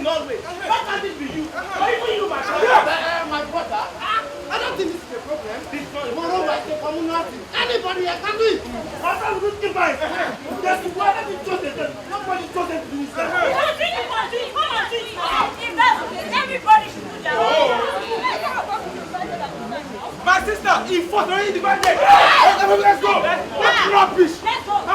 Nollywood. Why can't it be you? Or even you, my brother? My brother? I don't think this is a problem. This one, moreover, it's a community. Anybody here can do it. My friend will give my there's the word that is chosen. Nobody chosen to do this. Come on, do it. If that's okay, everybody should do their own. My sister, he fought already divided. Let's go. Let's rubbish. Let's go.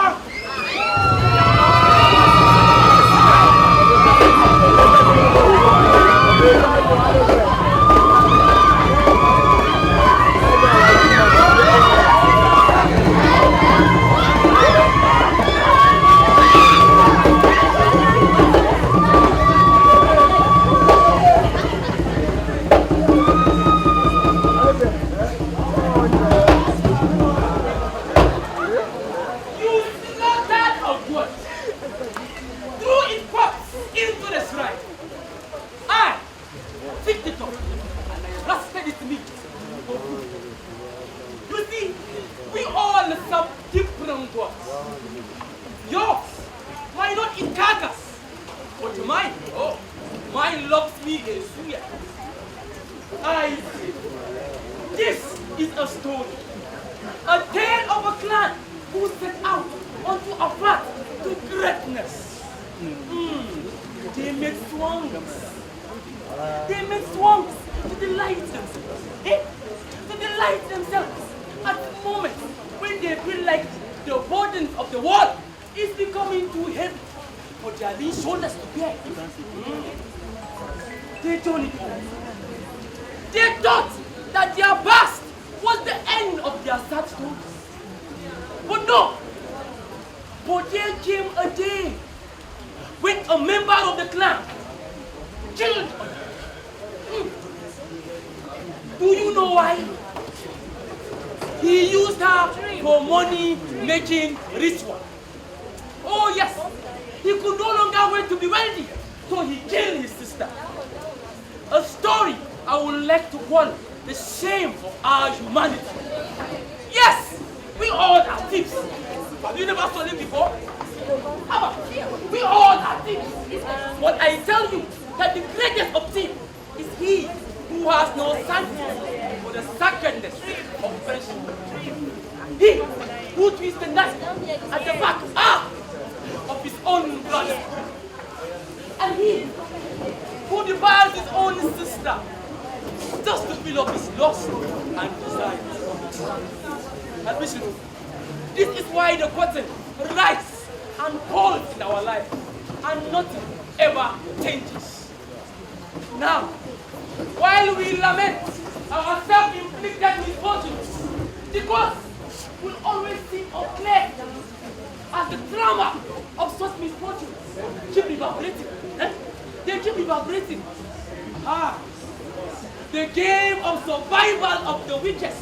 The game of survival of the weakest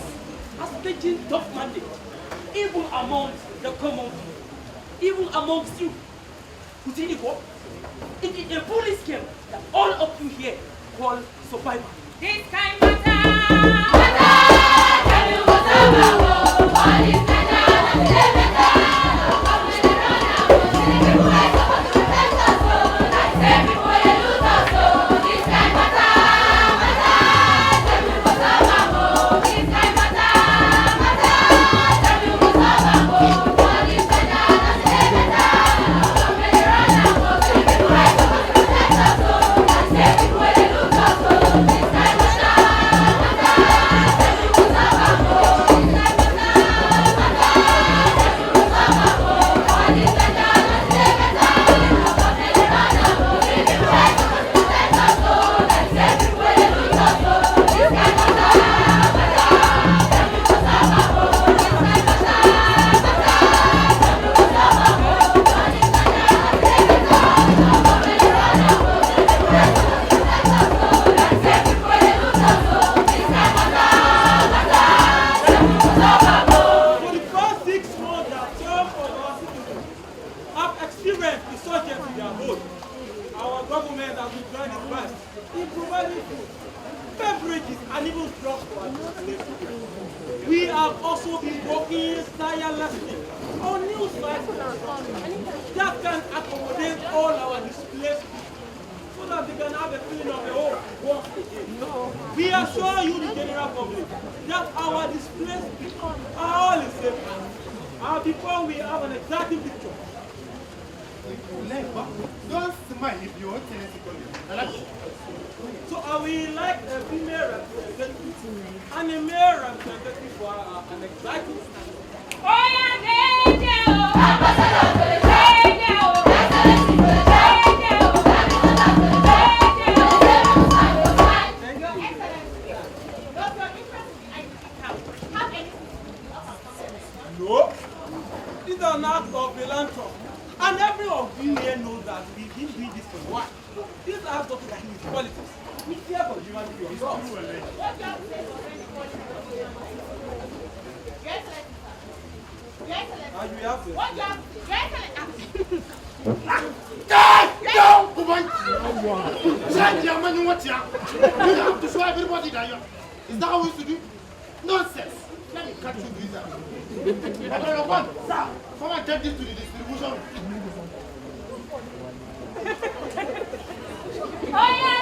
has taken tough mandate, even amongst the common people, even amongst you. It is a foolish game that all of you here call survival. This kind of tell you what's up, all is can have a feeling of the whole once again. No. We assure you, the general public, that our displays are all in safe hands. And before we have an exact picture. Don't smile if you want to. So are we like a female representative and a male representative for an exciting stand? Oh yeah, No. This is an act of philanthropy. And every of you here knows that we didn't do this for one. This has got to do with politics. We care for humanity yourself. what do you have to say for anybody? Yes, let's. And you have to. What do you have to say? You have to show everybody that you're. Is that how we used to do? Nonsense. Let me catch you with that. Number one, sir, come and take this to the distribution. Oh yeah,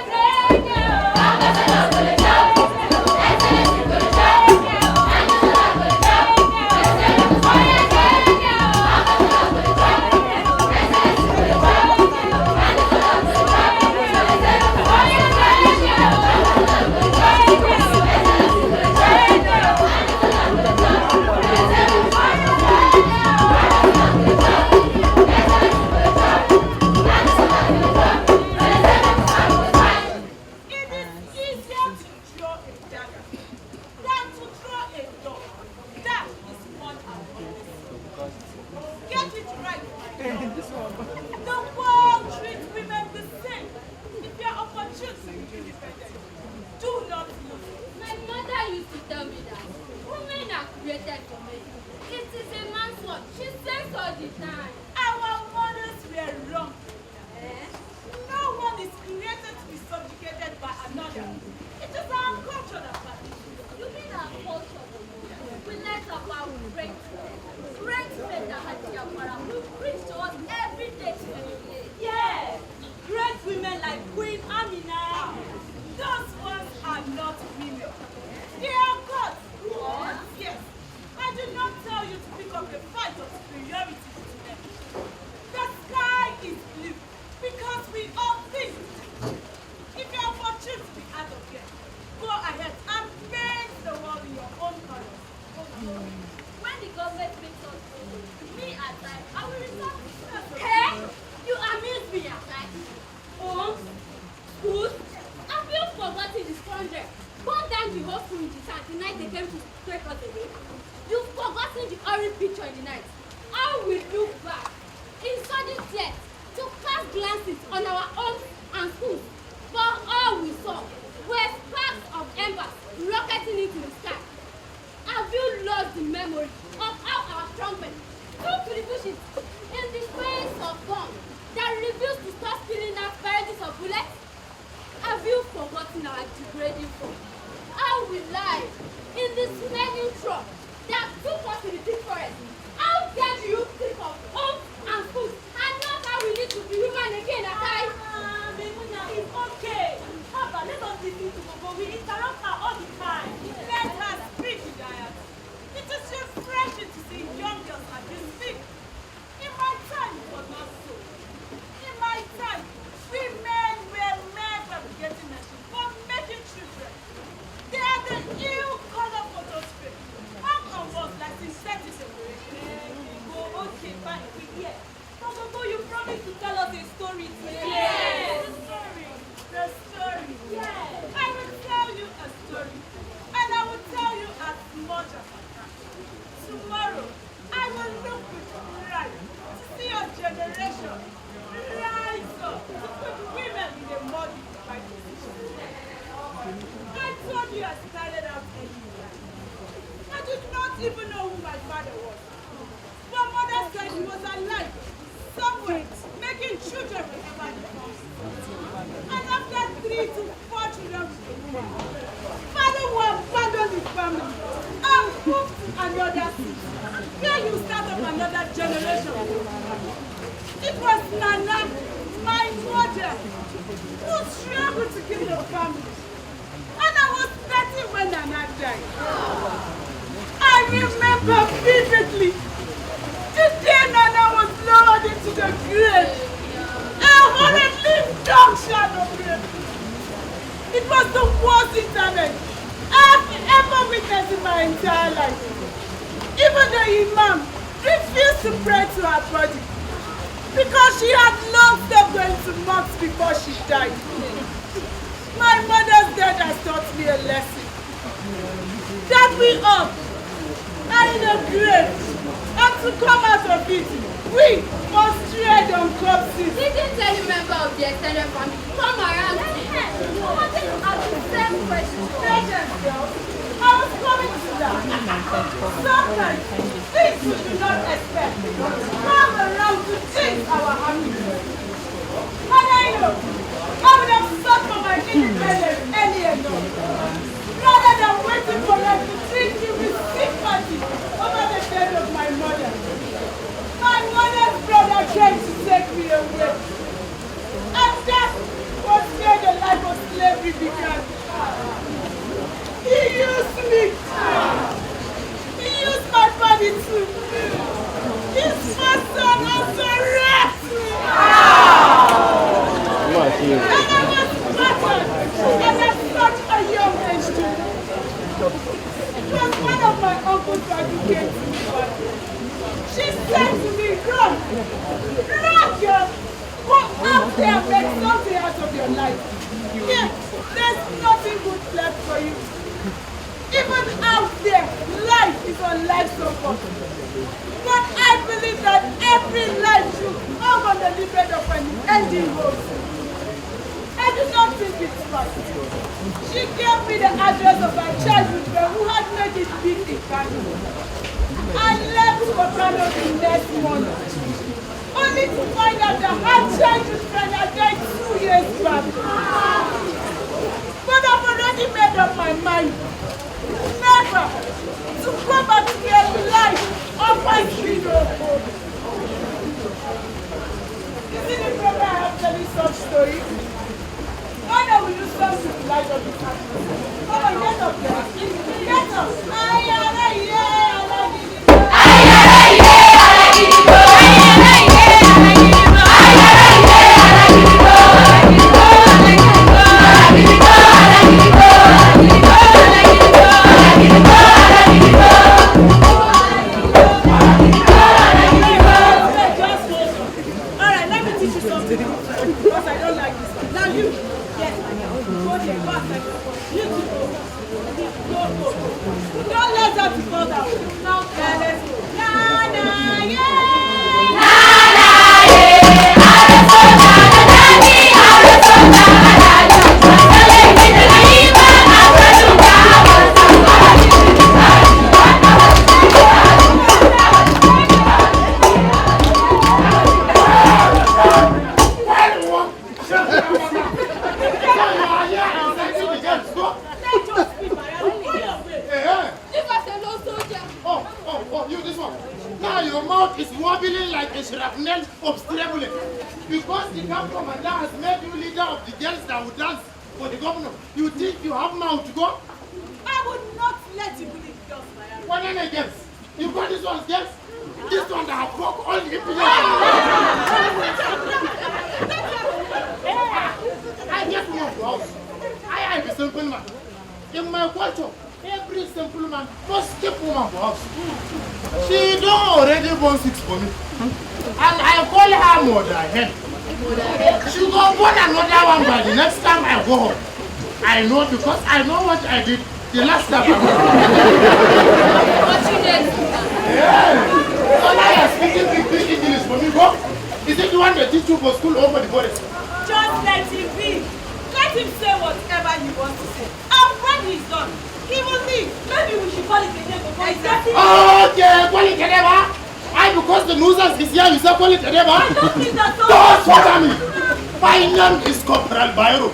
It was Nana, my mother, whose giving a family. And I was 30 when Nana died. I remember vividly the day Nana was lowered into the grave. A horribly dark shadow grave. It was the worst interment I've ever witnessed in my entire life. Even the imam refused to pray to her body because she had long stopped going to mosque before she died. My mother's death has taught me a lesson. That we all are in a grave, and to come out of it, we must tread on corpses. Didn't any member of the extended family come around here? I wanted to ask the same question. Patience, girl. I was coming to that. Sometimes things we do not expect come around to change our happiness. And I know I would have sought for my independence early enough, rather than waiting for them to treat me with sympathy over the death of my mother. My mother's brother came to take me away, and that was where the life of slavery began. He used me. He used my body too. His first son also raped me. And I was battered and at such a young age too. It was one of my uncles that came to me back. She said to me, run, girl, go out there and make something out of your life. Here, there's nothing good left for you. Even out there, life is on life support. But I believe that every life should hang on the limit of an ending road. I do not think it's right. She gave me the address of my childhood friend who had made it big in Kano. I left for Kano the next morning, only to find out that her childhood friend had died 2 years back. But I've already made up my mind never to go back to their life offers me no hope. Isn't it better I have telling such stories? Why don't we do something to light up this house? Come on, get up there. Get up. Alright, let me teach you something. Because I don't like this one. Now you, yes, go there, go outside. You too. Go. Don't let that be called out. Now, let's go. Na na yeah. Na na yeah. Is wobbling like a shrapnel obstacle because the camp commander has made you leader of the girls that will dance for the governor. You think you have mouth to go? I would not let you believe girls, my What are the girls? You got this one's girls? This one that have broke all the implements. I get more to house. I am a simple man. In my culture, every simple man must keep woman for house. She don't already born 6 for me. And I call her mother hen. She go born another one by the next time I go home. I know because I know what I did the last time I went. What you did? Yeah. So now you're speaking big English for me, bro. Is it the one that teach you for school over the forest? Just let him be. Let him say whatever he wants to say. And when he's done, he will leave. Maybe we should call it a day before he's done. Okay, call it a day, ma. Why? Because the nuisance is here, you say call it a day, ma? Don't sweat me. My name is Corporal Bayero.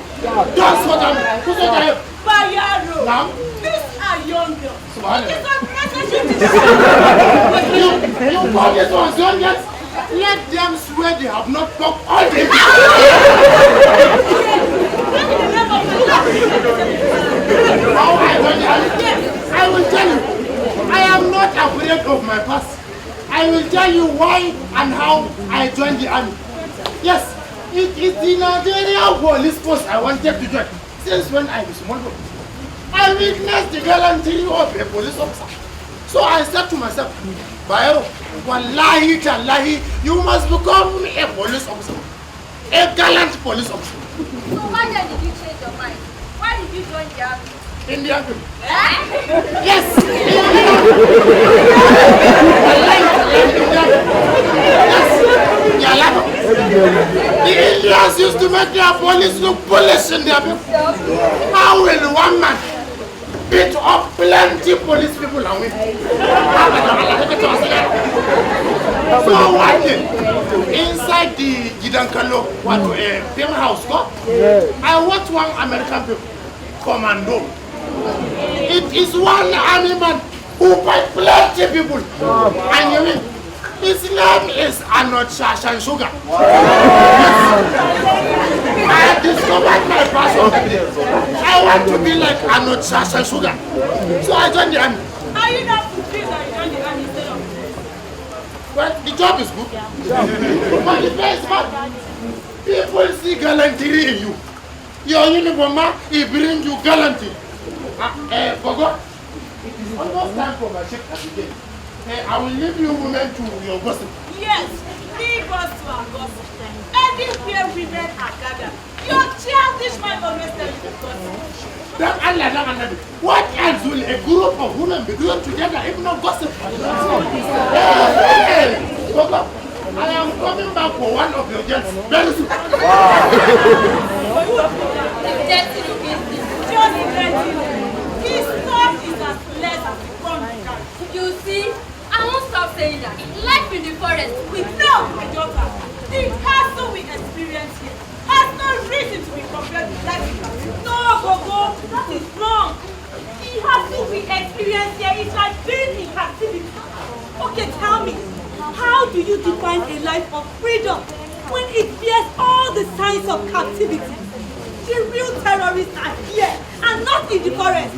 Don't sweat me. Who's the name? Bayero. Now? These are young girls. It's a message. You call this one young girls? Let them swear they have not talked all day. Maybe the name of tell you why and how I joined the army. Yes, it is the Nigerian police force I wanted to join since when I was small boy. I witnessed the gallantry of a police officer. So I said to myself, Bayo, wallahi tallahi, you must become a police officer. A gallant police officer. So why did you change your mind? Why did you join the army? Indian people. Yes! The Indians used to make their police look police in their people. How will one man beat up plenty police people and win? So one day, inside the Gidankalo, film house, I watched one American film, Commando. It is one army man who fight plenty people. And you mean, his name is Arnold Sugar. I discovered my passion. I want to be like Arnold Sugar. So I joined the army. Are you not confused that you joined the army instead of? Well, the job is good. But the pay is bad. People see gallantry in you. Your uniform, it brings you gallantry. Bogo, it is almost time for my check again. I will leave you women to your gossip. Yes, leave us to our gossip. Anywhere women are gathered, your childish mind always tell you the gossip. What else will a group of women be doing together if not gossip? Bogo, I am coming back for one of your jets very soon. His thought is as less as the front. You see, I won't stop saying that. Life in the forest with No, my daughter. The castle we experience here has no reason to be compared with life in captivity. No, Gogo, that is wrong. The castle we experience here is like being in captivity. Okay, tell me, how do you define a life of freedom when it bears all the signs of captivity? The real terrorists are here and not in the forest.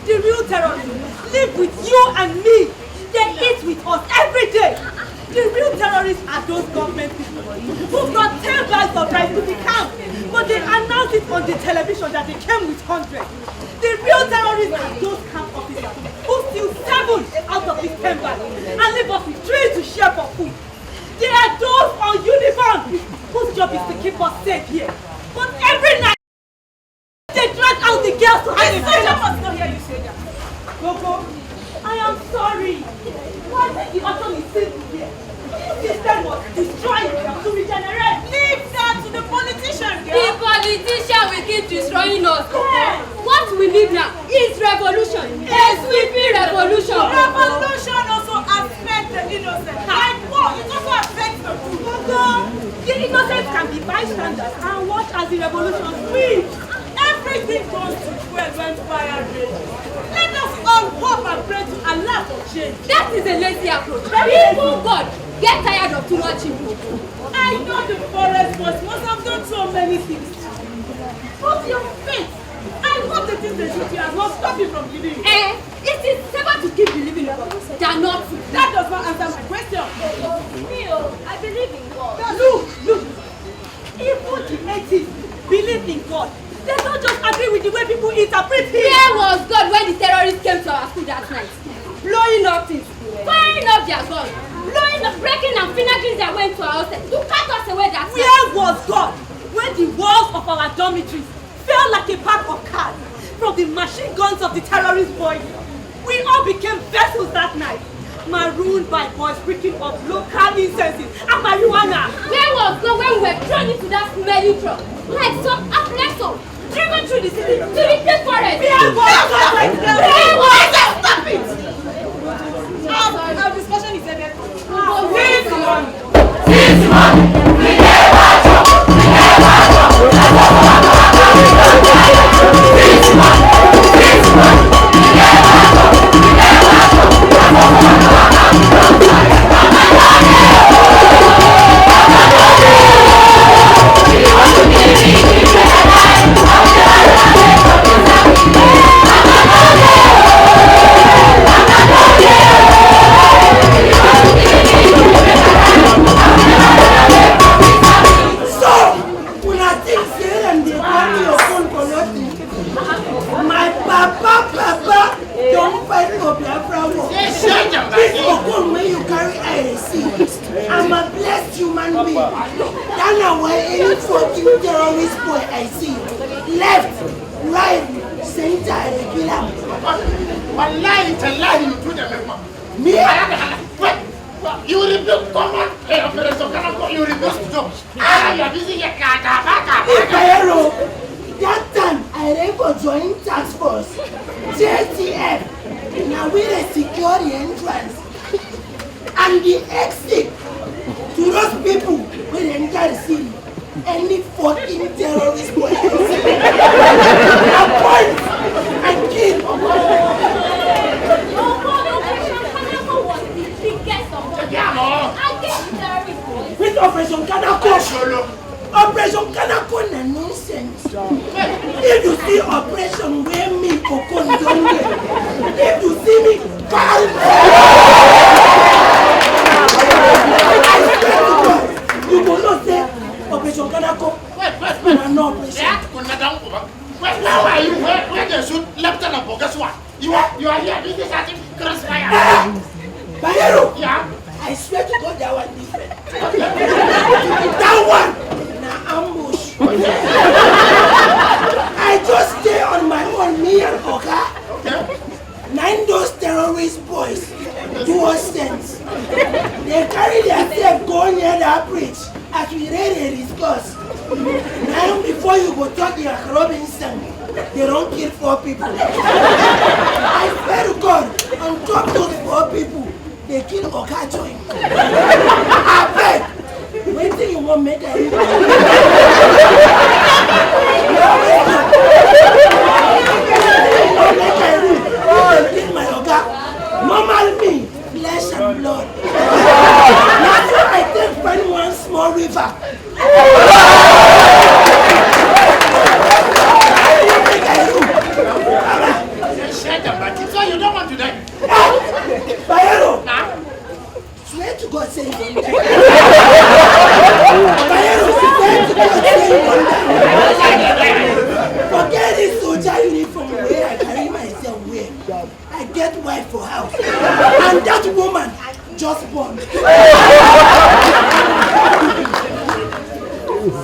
The real terrorists live with you and me. They eat with us every day. The real terrorists are those government people who got 10 bags of rice to the camp, but they announced it on the television that they came with 100. The real terrorists are those camp officers who steal 7 out of these 10 bags and leave us with 3 to share for food. They are those on uniform whose job is to keep us safe here. But every night, they drag out the girls to hide. I must not hear you say that. Gogo, I am sorry. Why did the autumn is still here? This system was destroyed to regenerate. Leave that to the politician, girl. the politician will keep destroying us. Yes. What we need now is revolution. A sweeping revolution. Revolution also affects the innocent. Like what? It also affects the food. Gogo, the innocent can be bystanders and watch as the revolution sweeps. Everything goes to square when fire rages. Let us all hope and pray to Allah for change. That is a lazy approach. Even God get tired of too much evil. I know the forest must have done so many things. But your faith, I hope the things they should do has not stopped you from believing. It is safer to keep believing in God than not to. That does not answer my question. I believe in God. Look. Even the atheists believe in God. They don't just agree with the way people interpret him. Where was God when the terrorists came to our school that night? Blowing up things, firing up their guns, breaking and finishing their way to our house to cut us away that night. Where was God when the walls of our dormitories fell like a pack of cards from the machine guns of the terrorist boys? We all became vessels that night, marooned by boys freaking of local incenses and marijuana. Where was God when we were thrown into that smelly truck like some ablesso, driven through the city to the deep forest? Where was God? Where was God? Stop it! Our discussion is ended. This terrorist boy I see. Left, right, center, and kill him. One lie to lie you to them. Me? Wait, you rebuild command operation. You rebuild jobs. You're busy your car. That time I ran for joint task force. JTF. Now we secure the entrance and the exit to those people when they enter the city. Any fucking terrorist boy I point and kill. Which Operation Kanako? Operation Kanako na nonsense. If you see Operation where me Kokon don't get, if you see me, call me. You will not say Operation Kanako. Wait, no operation. Now are you where they shoot Lieutenant Bogaswa? You are here busy starting crossfire. Bayero. Yeah. I swear to God that one different. That one, na ambush. I just stay on my own, me and Oga. Okay. 9 those terrorist boys do us sense. They carry themselves go near that bridge as we ready discuss. Now before you go talk like Robinson, they don't kill 4 people. I swear to God, on top of those 4 people, they kill Oka join. I beg. When do you want me to do? Kill my Oka. Normal me, flesh and blood. That's why I take find one small river. So you don't want to die? Bayero! Swear to God say you won't die. Bayero, swear to God say you won't die. Forget this soldier uniform where I carry myself where. I get wife for house. And that woman just born.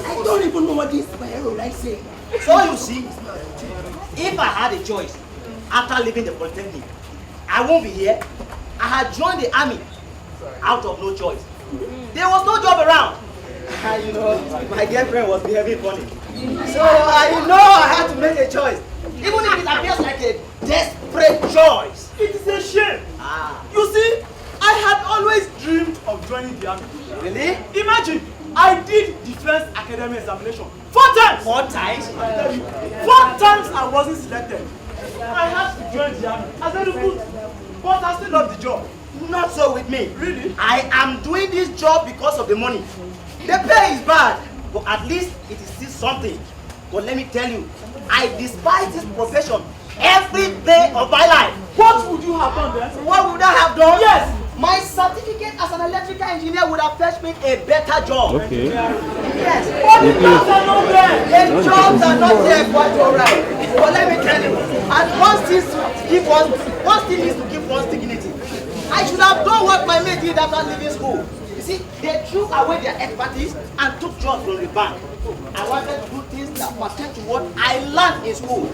I don't even know what this Bayero like saying. So you see, if I had a choice after leaving the Polytechnic, I won't be here. I had joined the army out of no choice. There was no job around. You know, my girlfriend was behaving funny. So I had to make a choice. Even if it appears like a desperate choice. It is a shame. You see, I had always dreamed of joining the army. Really? Imagine, I did defense academy examination 4 times. 4 times? I tell you, 4 times I wasn't selected. I had to join the army as a recruit, but I still love the job. Not so with me. Really? I am doing this job because of the money. The pay is bad, but at least it is still something. But let me tell you, I despise this profession every day of my life. What would you have done then? What would I have done? Yes. My certificate as an electrical engineer would have fetched me a better job. Okay. Yes. But the jobs are not there. The jobs are not there quite alright. But let me tell you, and one still needs to give one's dignity. I should have done what my mate did after leaving school. You see, they threw away their expertise and took jobs from the bank. I wanted to do things that pertain to what I learned in school.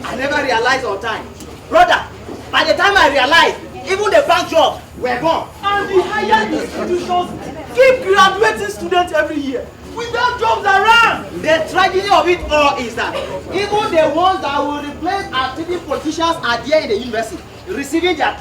I never realized on time. Brother, by the time I realized, even the bank jobs were gone. And the higher institutions keep graduating students every year without jobs around. The tragedy of it all is that even the ones that will replace our city politicians are there in the university, receiving their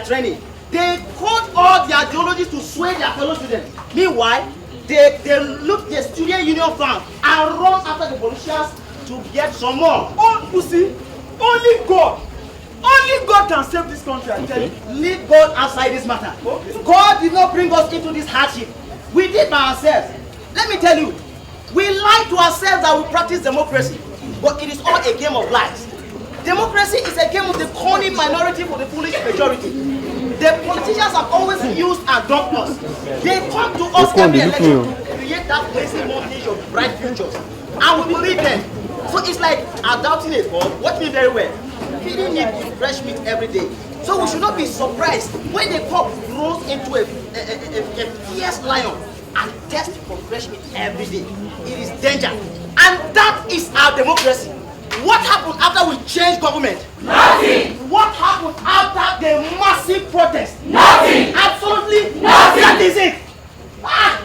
training. They quote all their ideologies to sway their fellow students. Meanwhile, they look the student union farm and run after the politicians to get some more. Oh, you see, only God can save this country, I tell you. Leave God outside this matter. Okay. God did not bring us into this hardship. We did by ourselves. Let me tell you, we lie to ourselves that we practice democracy, but it is all a game of lies. Democracy is a game of the cunning minority for the foolish majority. The politicians have always used and dumped us. They come to us every election to create that lazy montage of bright futures. And we believe them. So it's like adopting a God, watch me very well, feeding it with fresh meat every day. So we should not be surprised when the cock grows into a fierce lion and tests for fresh meat every day. It is danger. And that is our democracy. What happened after we changed government? Nothing. What happened after the massive protest? Nothing. Absolutely Nothing. That is it. Ah.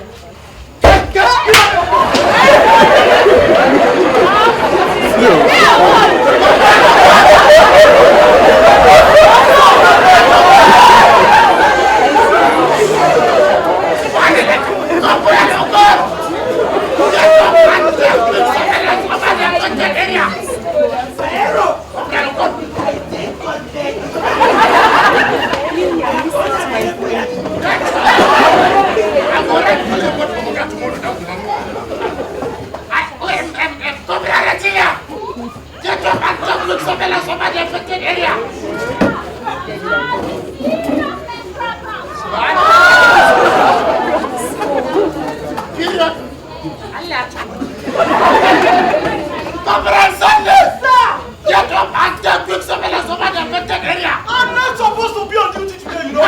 I'm not supposed to be on duty today, you know.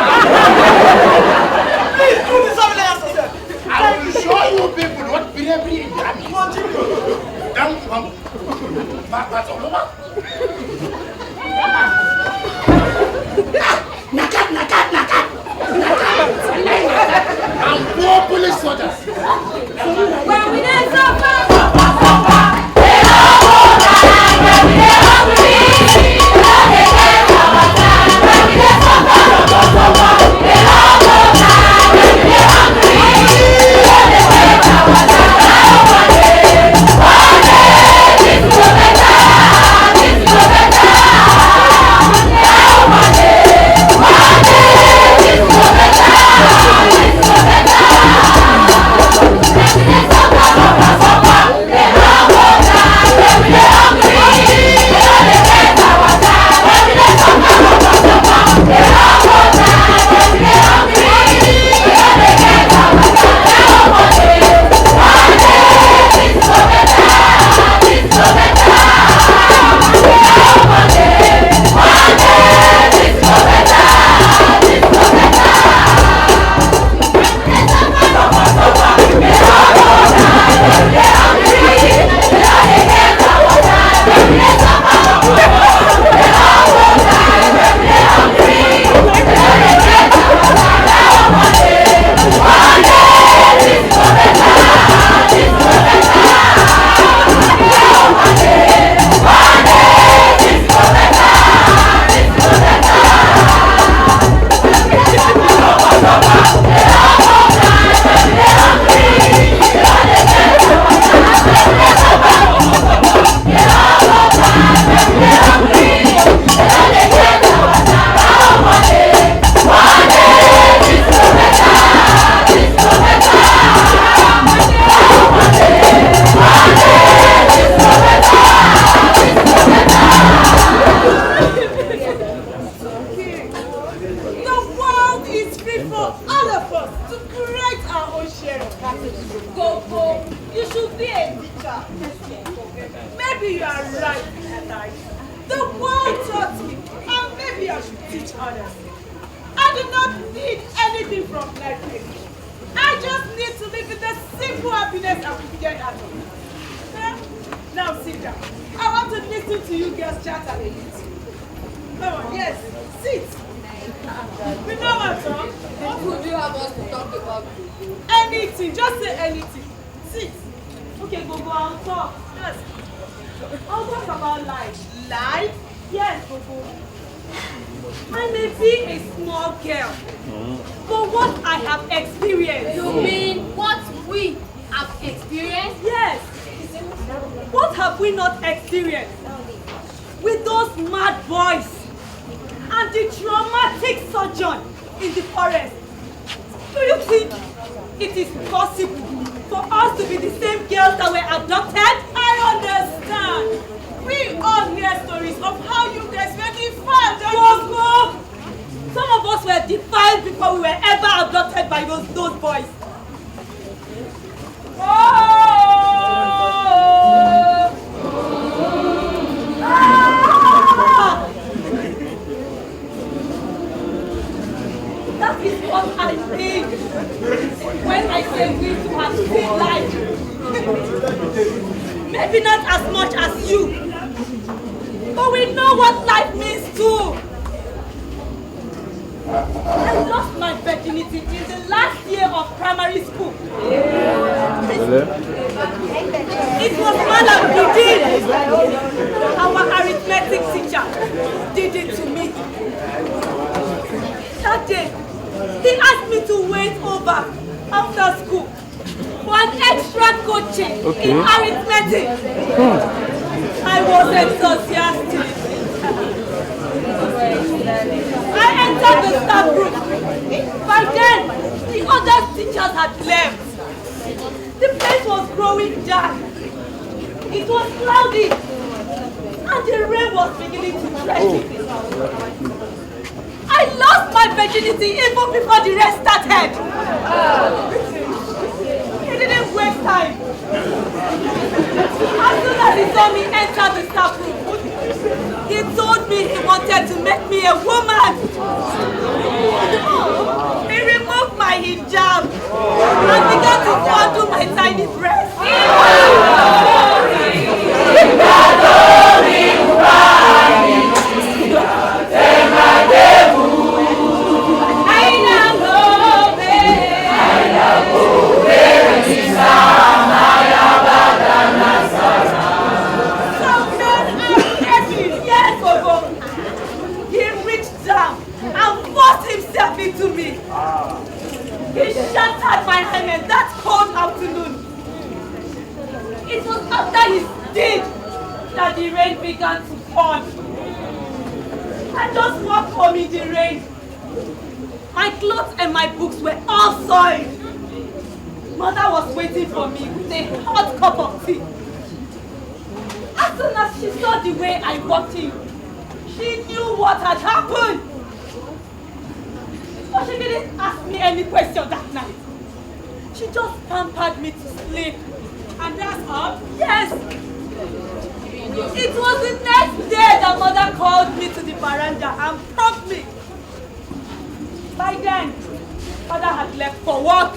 Please do the surveillance yourself. I will show you people what bravery is. I'm poor police soldiers. When we did so far. Maybe you are right, Eli. The world taught me, and maybe I should teach others. I do not need anything from life. I just need to live with the simple happiness I will get out of it. Now sit down. I want to listen to you girls chat a little. Come on, yes, sit. We know what's wrong. What would you have us to talk about? Anything, just say anything. Sit. Okay, Gogo, I'll talk. Yes. I'll talk about life. Life? Yes, Gogo. I may be a small girl, but what I have experienced. You mean what we have experienced? Yes. What have we not experienced? With those mad boys and the traumatic sojourn in the forest. Do you think it is possible for us to be the same girls that were adopted? I understand. We all hear stories of how you guys were defiled. Gogo! Some of us were defiled before we were ever adopted by those boys. That is what I think when I say we to have seen life. will know what life means too. I lost my virginity in the last year of primary school. It was Madam Gidin, our arithmetic teacher, did it to me. That day, he asked me to wait over after school for an extra coaching in arithmetic. I was enthusiastic. I entered the staff room. By then, the other teachers had left. The place was growing dark. It was cloudy, and the rain was beginning to threaten me. I lost my virginity even before the rain started. He didn't waste time. As soon as he saw me enter the staff room, he told me he wanted to make me a woman. He removed my hijab and began to fondle my tiny breast. To me. He shattered my hymen that cold afternoon. It was after his deed that the rain began to fall. I just walked home in the rain. My clothes and my books were all soiled. Mother was waiting for me with a hot cup of tea. As soon as she saw the way I walked in, she knew what had happened. But she didn't ask me any question that night. She just pampered me to sleep. And that's all? Yes. It was the next day that mother called me to the veranda and prompted me. By then, father had left for work.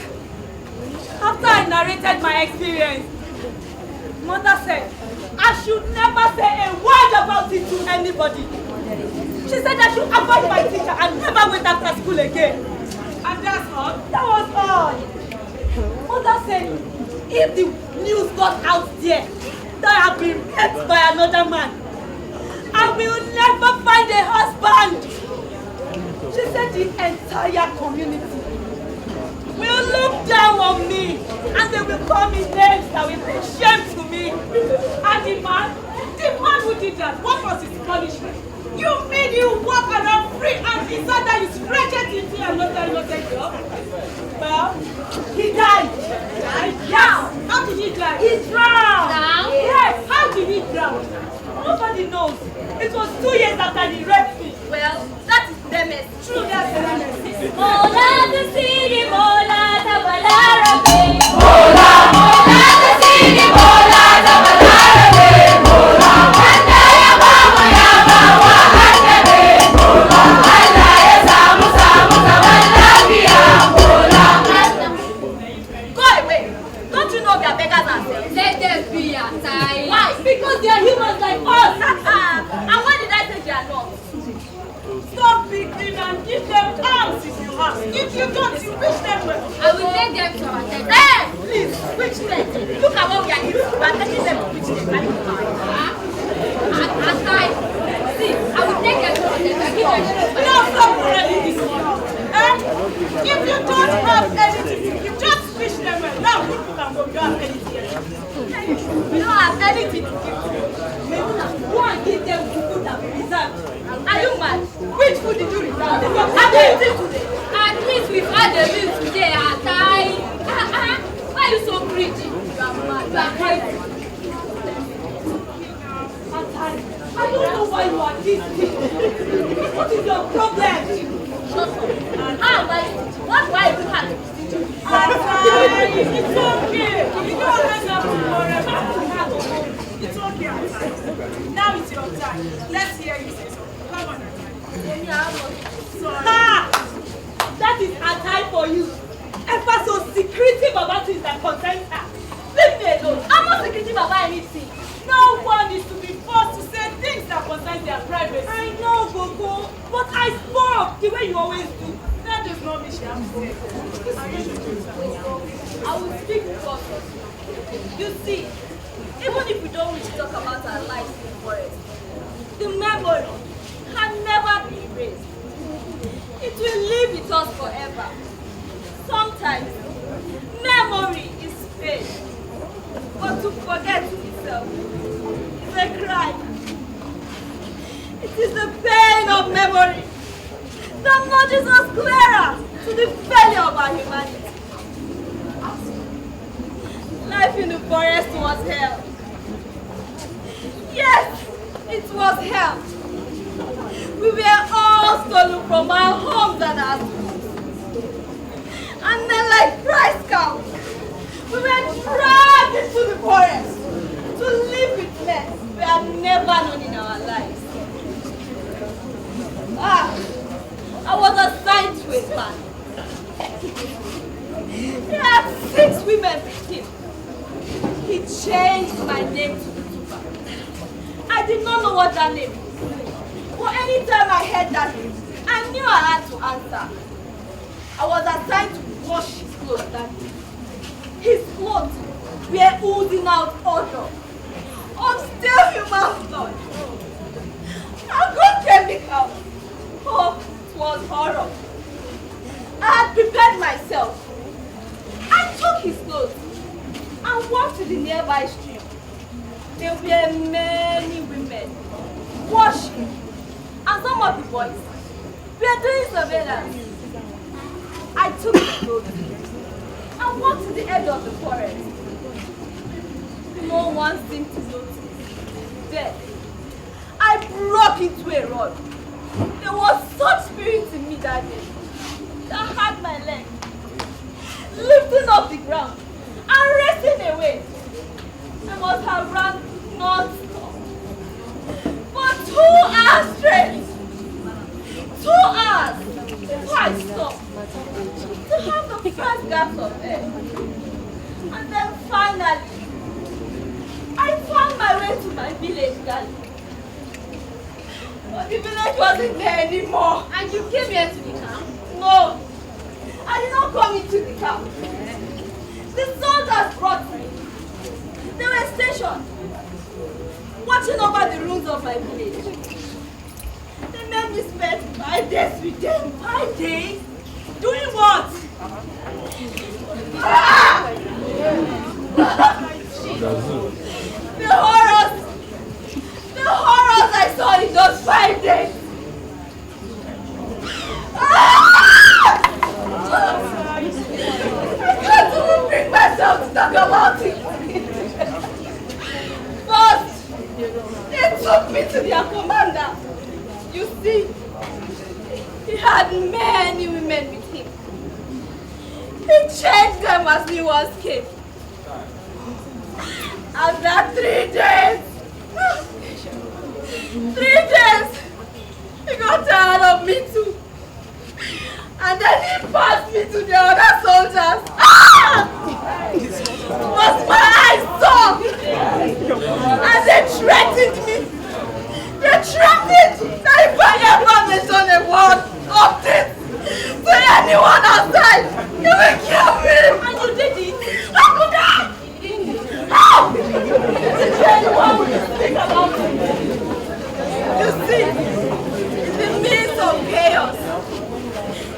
After I narrated my experience, mother said I should never say a word about it to anybody. She said I should avoid my teacher and never wait after school again. And that's all? That was all. Mother said if the news got out there that I have been raped by another man, I will never find a husband. She said the entire community will look down on me and they will call me names that will bring shame to me. And the man who did that, what was his punishment? You mean you walk around free and decide that you stretched into another girl? Well, he died. Yeah. How did he die? He drowned. Yes. How did he drown? Nobody knows. It was 2 years after he raped me. Well, that is Demes. True, that's Demes. Mola the city, Mola the Balarabe. Mola, Mola the city, Mola the Balarabe. Mola, Handa ya mama ya mama Handa Mola, Handa ya samu samu Zawalabia. Mola. Go away. Don't you know we are beggars ourselves? Let them be your time. Why? Because they are humans like us. And why did I say they are not? Stop picking and give them arms if you ask. If you don't, you wish them well. I will take them to our tent. Hey, please, which tent? Look at what we are eating. We are taking them to which tent? See, I will take them to our tent. I give them to no, stop already this morning. If you don't have anything to give, just wish them well. Now, you can go. You have anything. We don't have anything to give. Go and give them the food that we reserved. Are you mad? Which food did you reserve? Have you eaten today? At least we've had a meal today, Atai. Why are you so greedy? You are mad. You are crazy. Atai, I don't know why you are this big. What is your problem? Shut up. What why you have to Atai, it's okay. You don't end up forever. It's okay, Atai. Now it's your time. Let's hear you say something. Come on, that is a time for you. Ever so secretive about things that concern her. Leave me alone. I'm not secretive about anything. No one is to be forced to say things that concern their I will speak first. You see, even if we don't really talk about our lives in the forest, the memory can never be erased. It will live with us forever. Sometimes, memory is pain, but to forget itself is a crime. It is the pain of memory that nudges us clearer to the failure of our humanity. Life in the forest was hell. Yes, it was hell. We were all stolen from our homes and our schools. And then like prize cows, we were dragged into the forest to live with men we had never known in our lives. I was assigned to a man. He had 6 women with him. He changed my name to Tuba. I did not know what that name was. But anytime I heard that name, I knew I had to answer. I was assigned to wash his clothes that day. His clothes were oozing out odor of still human blood. A good chemical. Oh, it was horror. I had prepared myself. I took his clothes and walked to the nearby stream. There were many women washing, and some of the boys were doing surveillance. I took the clothes and walked to the edge of the forest. No one seemed to notice. Then, I broke into a run. There was such spirit in me that day that had my leg lifting off the ground and racing away. I must have run non-stop for 2 hours straight. 2 hours before I stopped to have the first gasp of air. And then finally, I found my way to my village garden. But the village wasn't there anymore. And you came here to the camp? No, I did not come into the camp. The soldiers brought me. They were stationed, watching over the ruins of my village. They made me spend 5 days with them. 5 days? Doing what? The horrors I saw in those 5 days. I can't even bring myself to talk about it. First, they took me to their commander. You see, he had many women with him. He changed them as new ones came. After 3 days, 3 days, he got tired of me too. And then he passed me to the other soldiers. It was my eyes saw. And they threatened me. They threatened that if I ever mention a word of this to anyone outside, he will kill me. And you did it. How could I? How? Did anyone think about it? You see, in the midst of chaos,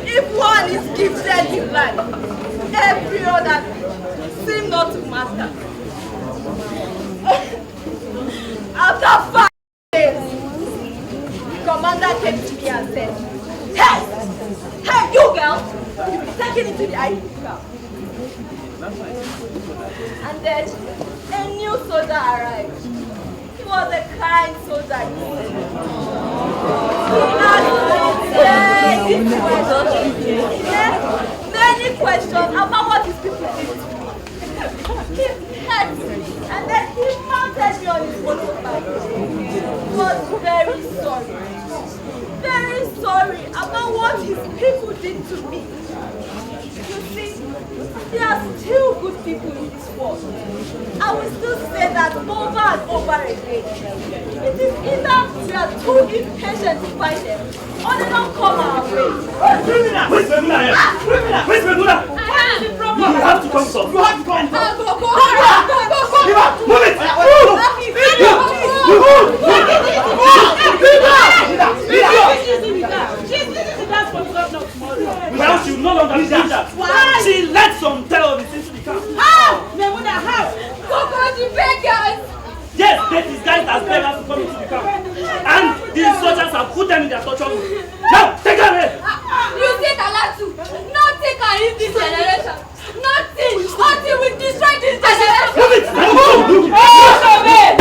if one is gifted in life, every other thing seems not to matter. After 5 days, the commander came to me and said, Hey, you girl, you'll be taken into the IDP camp. And then a new soldier arrived. He was a kind soldier. He asked many questions about what his people did. He had, and then he mounted me on his motorbike. He was very sorry about what his people did to me. You see, there are still good people in this world. I will still say that over and over again. It is either we are too impatient to find them, or they don't come our way. Criminal! Where's Meduna here? Criminal! Where's Meduna? What is the problem? You have to come, sir. You have to come. Go. Move it! Well, she will no longer do that. Why? She let some terrorists into the camp. How? Memuna, how? The beggars! Yes, they disguised as beggars to come into the camp. And the soldiers have put them in their torture room. Now, take her away! You said Alatu, nothing can leave this generation. Nothing until we destroy this generation. Move it! Move it!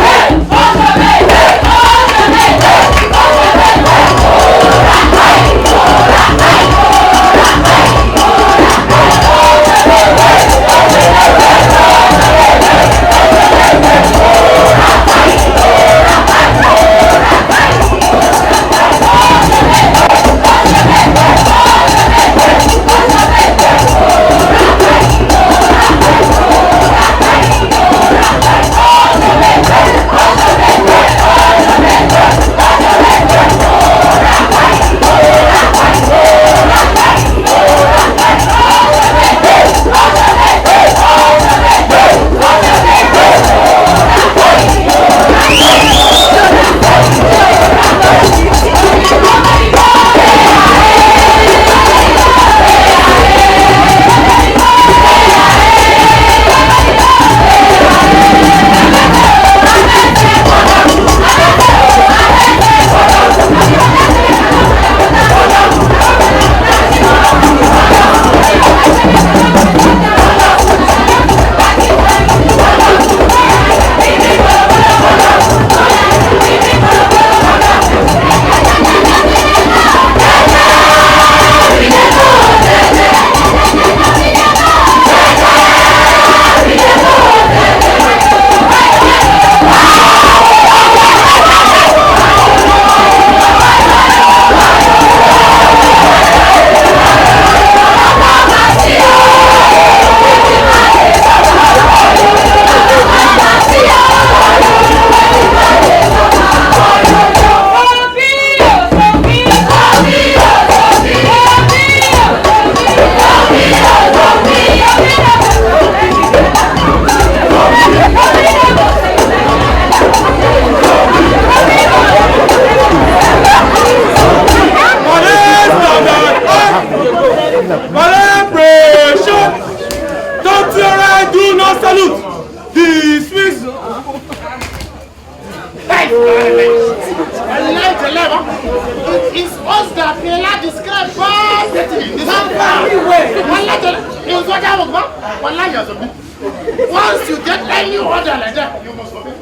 Once you get any order like that, you must obey.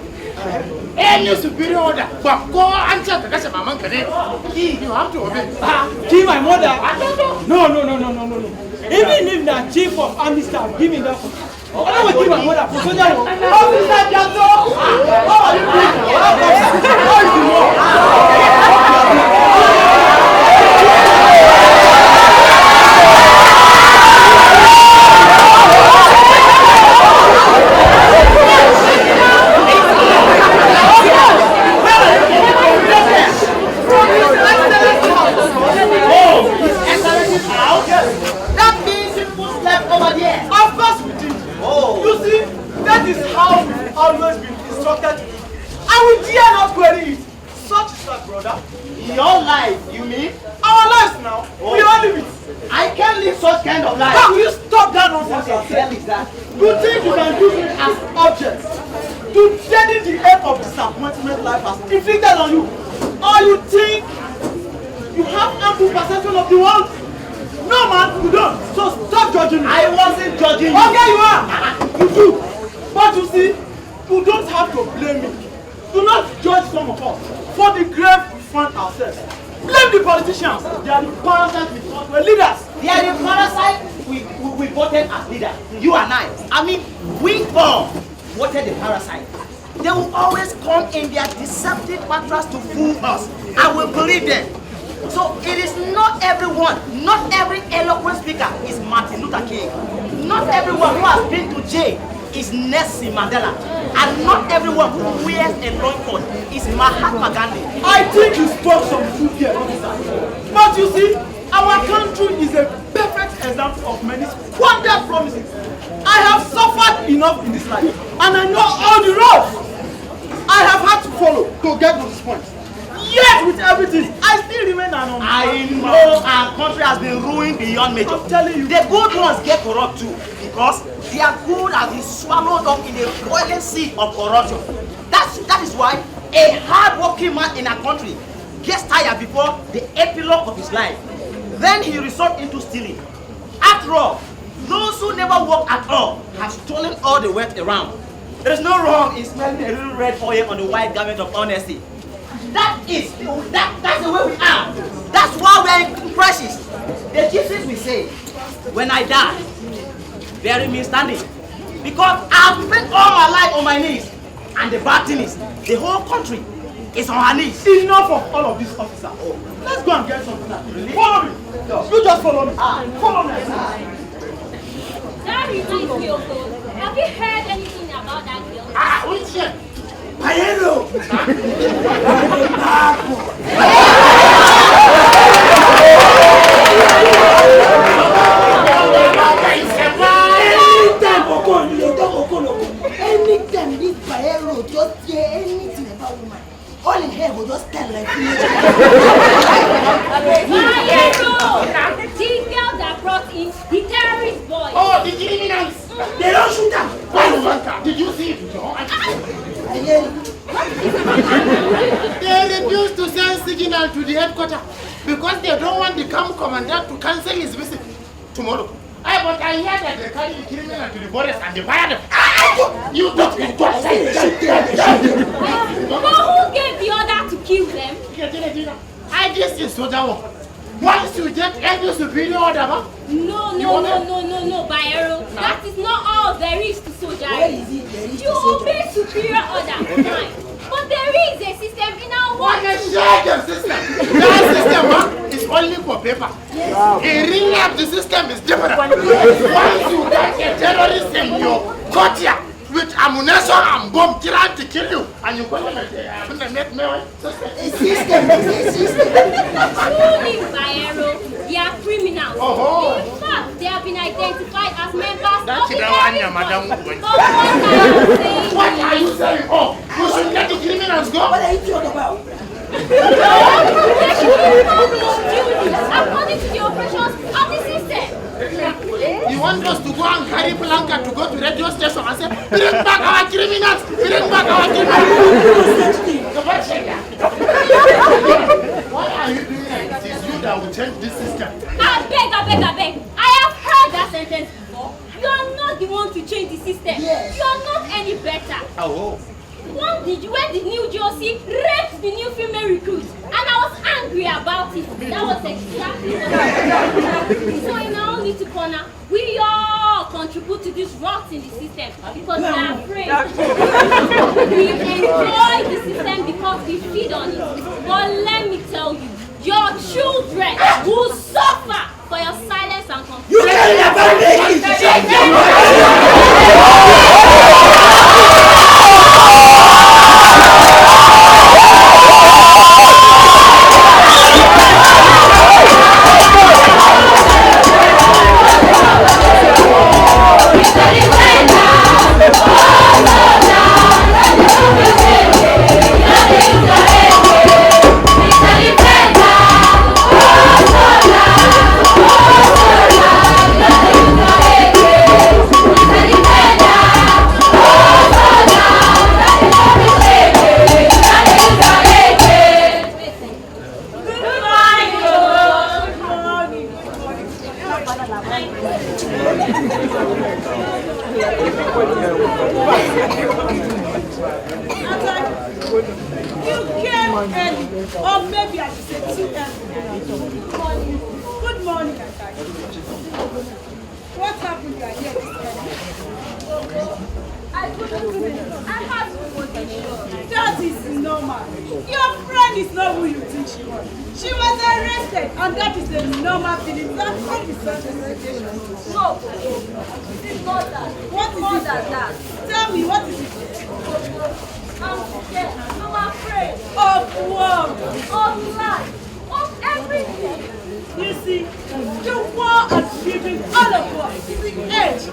Any superior order, but go and check the mama. You have to obey. Kill my mother? I don't know. No. Even if the chief of army staff give me that, I don't want to kill my mother for soldier. Officer Jato! How are you doing That is how we've always been instructed to do. And we dare not query it. Such is that, brother. Your life, you mean? Our lives now. We all live it. I can't live such kind of life. How will you stop that nonsense? What the hell is that? You think you can use it as objects to deaden the ache of disappointment life has inflicted on you? Or you think you have ample perception of the world? No, man, you don't. So stop judging me. I wasn't judging you. Okay, you are. You do. But you see, you don't have to blame me. Do not judge some of us for the grave we find ourselves. Blame the politicians. They are the parasites we thought were leaders. They are the parasites we voted as leader. You and I mean, we all voted the parasite. They will always come in their deceptive mantras to fool us. I will believe them. So it is not everyone, not every eloquent speaker is Martin Luther King. Not everyone who has been to jail is Nelson Mandela. And not everyone who wears a long coat is Mahatma Gandhi. I think you spoke some truth here, officer. But you see, our country is a perfect example of many squandered promises. I have suffered enough in this life, and I know all the roads I have had to follow to get to this point. Yet, with everything, I still remain an unmarried I know our country has been ruined beyond measure. I'm telling you. The good ones get corrupt too, because their good has been swallowed up in the boiling sea of corruption. That is why a hard-working man in our country gets tired before the epilogue of his life. Then he resorts into stealing. After all, those who never work at all have stolen all the wealth around. There is no wrong in smelling a little red oil on the white garment of honesty. That's the way we are. That's why we are in crisis. The gypsies will say, when I die, bury me standing. Because I've spent all my life on my knees. And the bad thing is, the whole country is on her knees. Enough of all of this, officer. Let's go and get something now. Really? Follow me. You just follow me. Follow me. That reminds me of those. Have you heard anything about that girl? Which one? Paero! Anytime this Paero just hear anything about woman, all in here will just stand like Paero! The girl that brought in the terrorist boy. Oh, the criminals! They don't shoot them. Did you see it? I hear you. They refuse to send signal to the headquarters because they don't want the camp commandant to cancel his visit tomorrow. But I hear that they carry the criminal to the forest and they fire them. You don't get to But who gave the order to kill them? I guess it's SOJI. Once you get any superior order, No, Bayero. That is not all there is to SOJI. Where is it? There is You obey superior order, fine. But there is a system in our what world. a share system! That system is only for paper. In real life, the system is different. Once you get a terrorist in your courtyard with ammunition and bomb trying to kill you, and you call them a system. Truly, Bayero, they are criminals. In fact, they have been identified as members of the terrorist force. But What are you saying? Oh, you should let the criminals go? What are you talking about? they should be involved in duties according to the operations of the system. You want us to go and carry Blanca to go to radio station and say, bring back our criminals! Bring back our criminals! Why are you doing that? It is you that will change this system. I beg. I have heard that sentence before. You are not the one to change the system. Yes. You are not any better. Oh. When the New Jersey raped the new female recruit, and I was angry about it. That was exactly what I did. So in our little corner, we all contribute to this rot in the system because we are afraid. We enjoy the system because we feed on it. But let me tell you, your children will suffer for your silence and confusion. You can never make it! Or maybe I should say too early. Good morning, Ataki. What happened? You are here this early? I have to. That is normal. Your friend is not who you think she was. She was arrested, and that is a normal feeling. That's what is such a situation. No, it's not that. What is more it? than that. Tell me, what is it? I'm scared. I'm afraid. Of war. Of life. Of everything. You see, the war has given all of us the edge.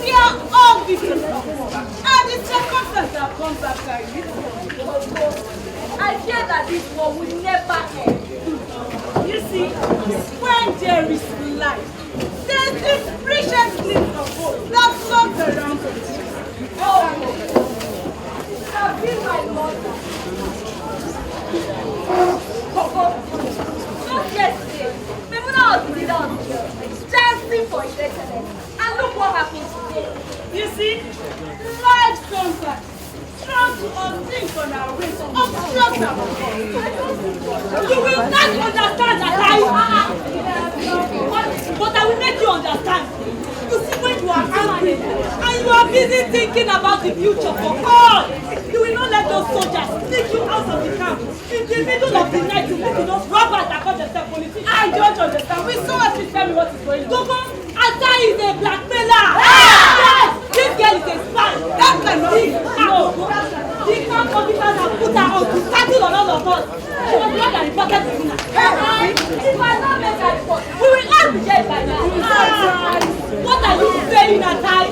We are all victims. And the circumstances that comes after it. I fear that this war will never end. You see, when there is life, there's this precious glimpse of hope that floats around us. Oh, I've been my mother. Just yesterday, Memuna was in the dancing for his excellence. And look what happened today. You see, life sometimes tries to think on our way to obstruct our course. You will not understand that but I will make you understand. You see, when you are angry and you are busy thinking about the future for God, you will not let those soldiers sneak you out of the camp in the middle of the night to look at those robbers that call themselves politicians. I don't understand. We saw us tell me what is going on. Gogo, Ata is a blackmailer. Yes, this girl is a spy. That cannot be. The camp officers have put her on to settle on all of us. She was not a reported criminal. If I don't make a report, we will all be dead by now. What are you saying, Atai?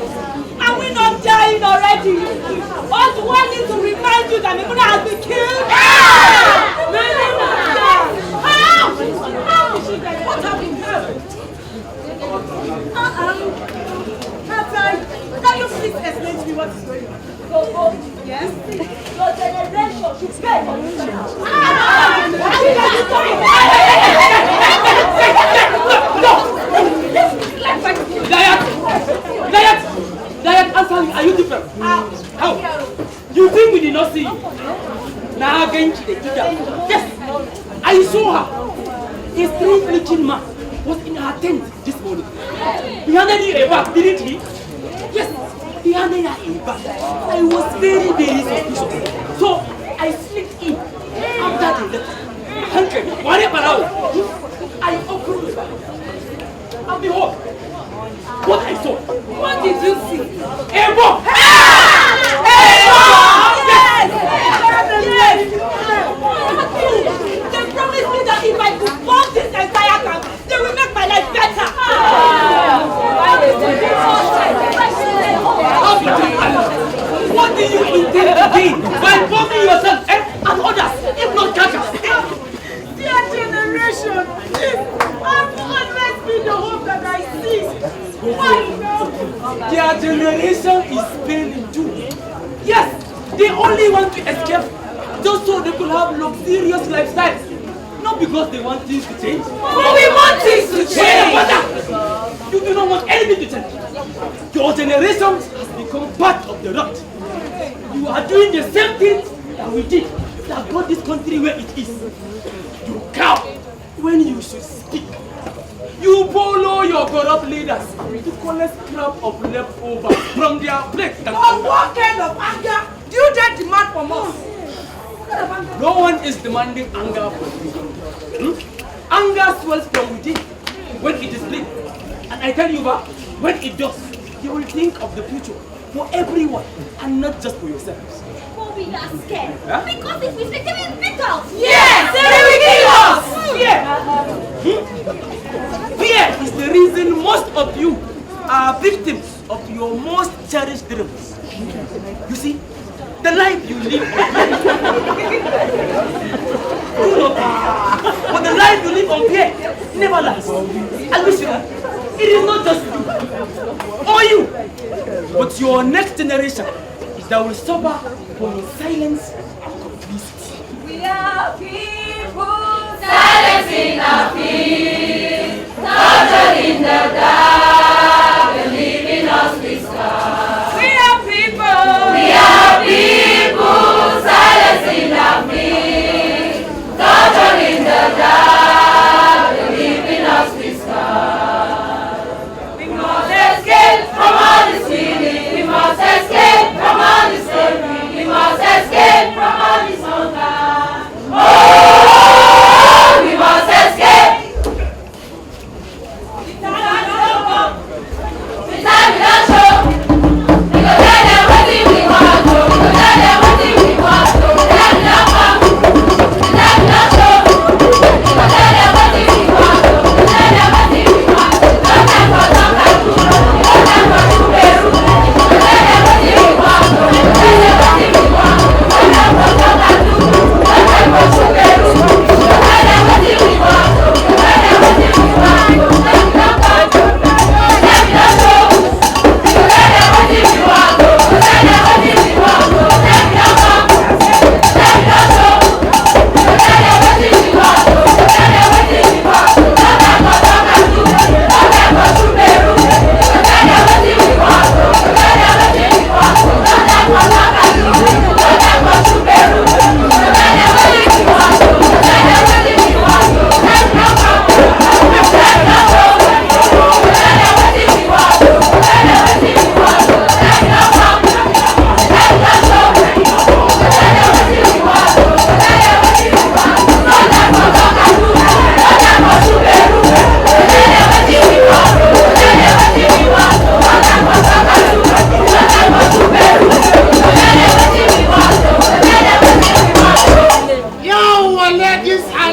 Are we not dying already? Or do I need to remind you that Memuna has been killed? Memuna! How? How is she dead? What have you heard? Atai, can you please explain to me what is going on? Gogo, Yes? your generation should pay for this now. Diet, answer me. Are you different? How? You think we did not see you? Now again, yes, I saw her. A strange looking man was in her tent this morning. He handed you a bag, didn't he? Yes, he handed her a bag. I was very, very suspicious. So I slipped in after the letter. 100, whatever now. I opened the bag. And behold, what I saw. What did you see? A bomb! Yes! They promised me that if I could bomb this entire camp, they will make my life better. What do you intend to gain by bombing yourself and others, if not catchers? Their generation, I've always been the hope that I see. Why now? Their generation is failing too. Yes, they only want to escape just so they could have luxurious lifestyles. Not because they want things to change. But we want things to change. You do not want anything to change. Your generation has become part of the rot. You are doing the same thing that we did that got this country where it is. You cow when you should speak. You follow your corrupt leaders to collect scrap of leftovers from their plates. On what kind of anger do you then demand from us? No one is demanding anger from you. Anger swells from within when it is big. And I tell you that when it does, you will think of the future for everyone and not just for yourselves. But we are scared. Huh? Because if we say, they will beat us. Yes, they will kill us. Fear is the reason most of you are victims of your most cherished dreams. You see, the life you live but the life you live on fear never lasts. I wish you that it is not just you or you, but your next generation that will suffer from silence and complicity. We are people. Silence in our feet, tortured in the dark, believing us we start. We are people. We are people, silence in our feet, tortured in the dark, believing us we start. We must escape from all this feeling, we must escape from all this slavery, we must escape from all this hunger. Oh, we must escape.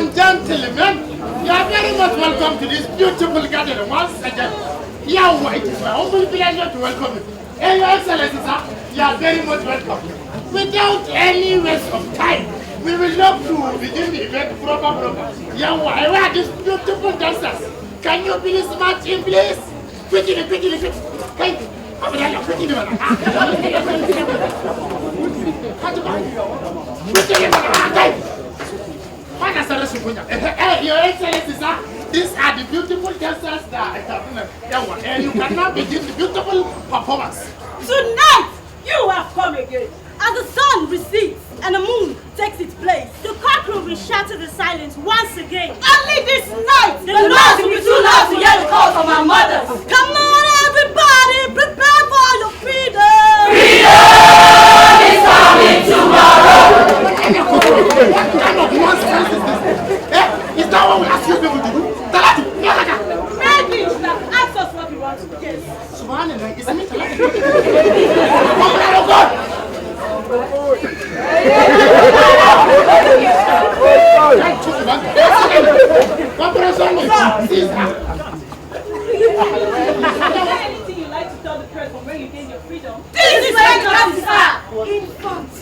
and gentlemen, you are very much welcome to this beautiful gathering once again. Yeah, it is my humble pleasure to welcome you. Hey, Your Excellency, sir, you are very much welcome. Without any waste of time, we will love to begin the event proper. Yeah, why are these beautiful dancers? Can you please march in, please? Quickly. Hey, quickly. Your Excellency, sir, these are the beautiful dancers that you cannot begin the beautiful performance. Tonight, you have come again. As the sun recedes and the moon takes its place, the cockroach will shatter the silence once again. Only this night, the noise will be too loud to hear the calls of our mothers. Come on, everybody, prepare for your freedom. Freedom is coming tomorrow. What kind of nonsense is this? Is that what we ask you people to do? Maybe you should have asked us what we want to get. Subhanallah, is it oh God! Anything you like to tell the press from where you gain your freedom? This is where captives are! In fact,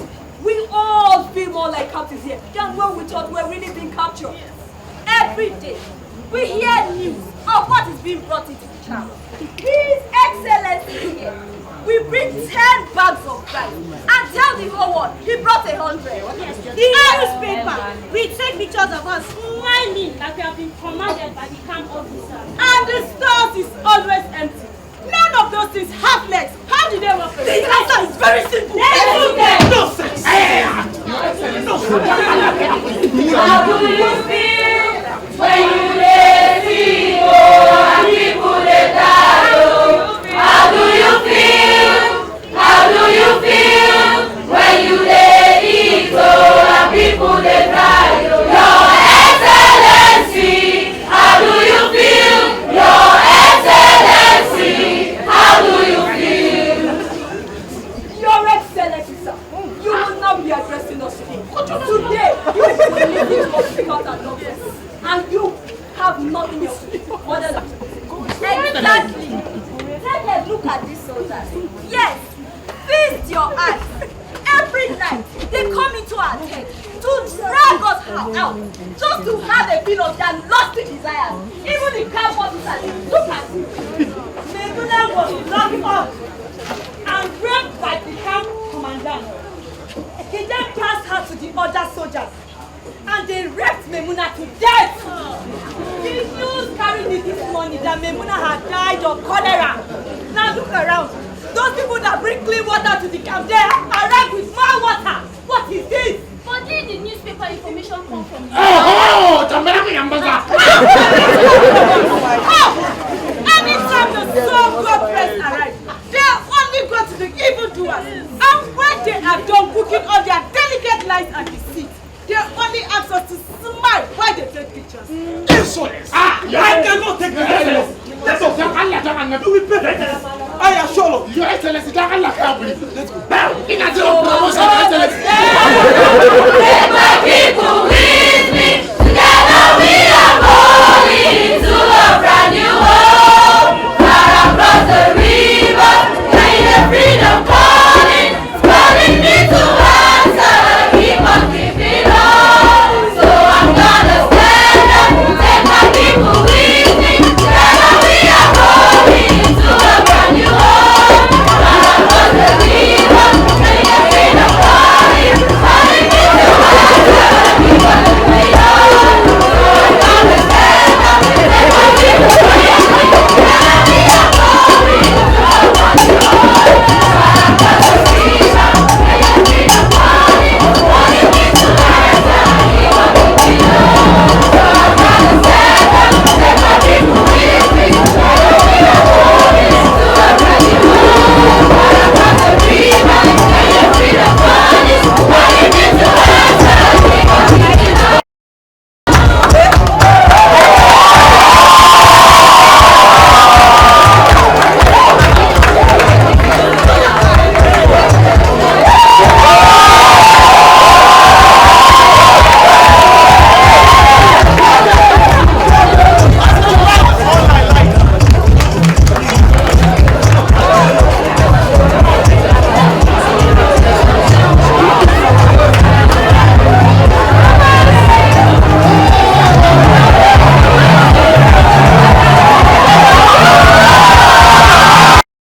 we all feel more like captives here than when we thought we were really being captured. Every day, we hear news of what is being brought into the town. His Excellency here, we bring 10 bags of rice and tell the whole world he brought 100. The newspaper, we take pictures of us smiling like we have been commanded by the camp officer. And the stores is always empty. None of those things have legs. How do they work? The answer is very simple. No sense. How do you feel when you let people and people they die? How do you feel? How do you feel when you let people and people they die? Your Excellency, how do you feel? Your Excellency, how do you feel? Your Excellency, sir, you will not be addressing us today. Today, you will leave to speak out and nonsense. And you have nothing else to do other than exactly. Let us look at these soldiers. Yes, feast your eyes. Every night, they come into our tent to drag us out, just to have a feel of their lusty desires. Even the camp officers, look at you. Meguna was locked up and raped by the camp commandant. He then passed her to the other soldiers and they raped Memuna to death. The news carried me this morning that Memuna had died of cholera. Now look around. Those people that bring clean water to the camp, they arrive with more water. What is this? But did the newspaper information come from you? Anytime the so-called press arrive, they only go to the evildoers. And when they are done cooking all their delicate lies and deceit, they only ask us to smile while they take pictures. Insolence! I cannot take pictures! Let's go! I assure you! Your Excellency, let's go. Let my people win!